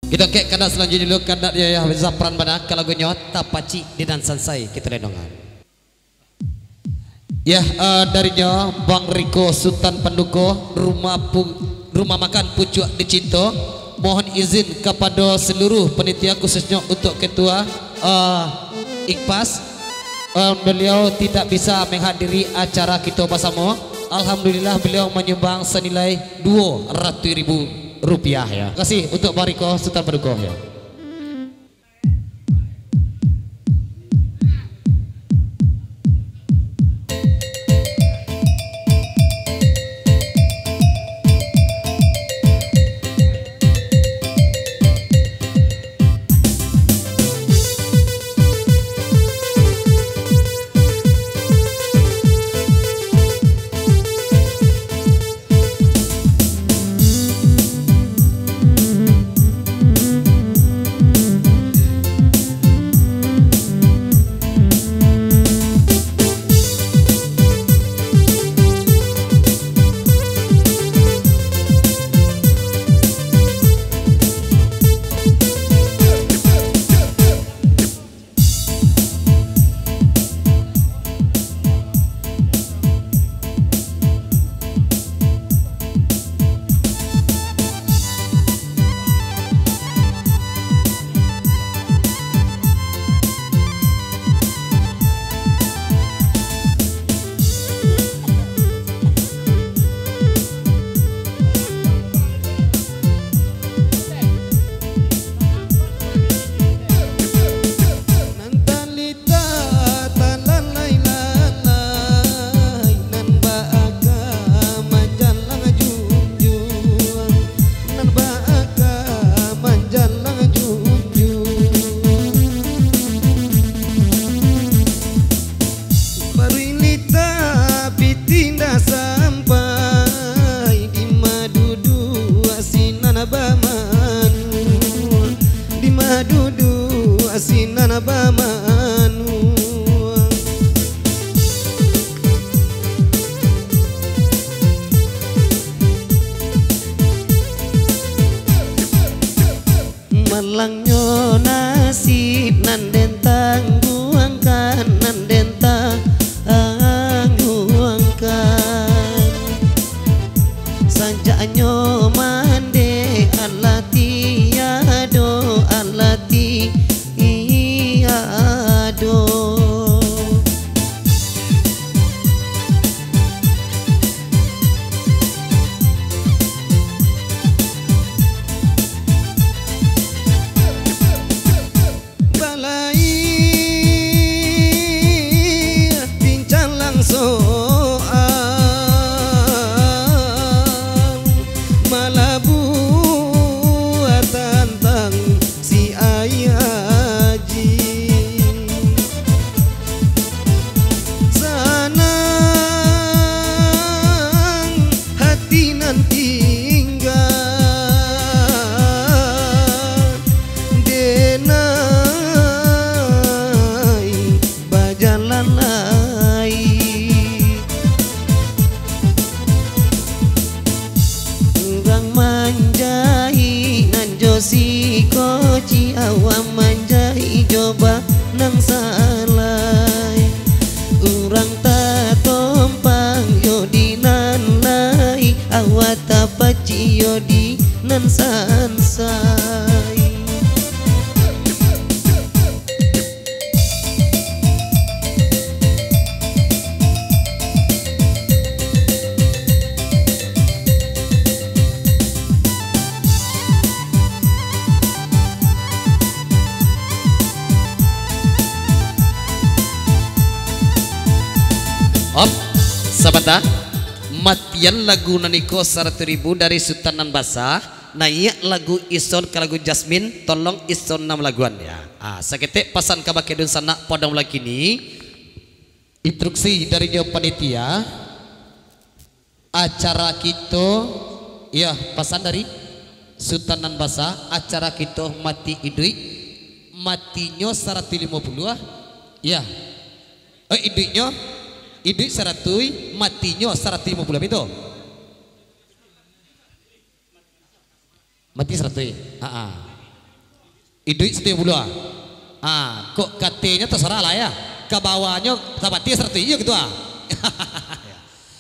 Kita kek kada selanjutnya dulu kada dia ya Zapran bana kalagunya tapaci di dan sansai kita lenongan. Ya darinya Bang Riko Sultan Penduko rumah makan Pucuk Dicinto. Mohon izin kepada seluruh panitia khususnya untuk ketua Ikpas. Beliau tidak bisa menghadiri acara kita bersama. Alhamdulillah beliau menyumbang senilai 200.000 rupiah ya. Terima kasih untuk Bang Riko Sultan Penduko ya. Malangnya nasib nan dentang guangkan nan dentang guangkan sanjaknya mande alati ado alati ado si koci awam manjai coba nang salai urang ta tompang yodi nan lai awat tapaci yodi nan sansai. Op, sabata matian lagu naniko 100.000 dari Sultanan Basah. Naik lagu ison ke lagu Jasmine, tolong ison 6 laguan ya. Sakete pasan kabakedun sana podong lagi ni. Instruksi dari panitia acara kita ya pasan dari Sultanan Basah acara kita mati idui matinya 150 ya. Idunya Idui 100 matinya 150 itu. Mati 100. Idui setiap bulan. Kok katanya terserah lah ya. Ke bawahnya sabati serti iya gitu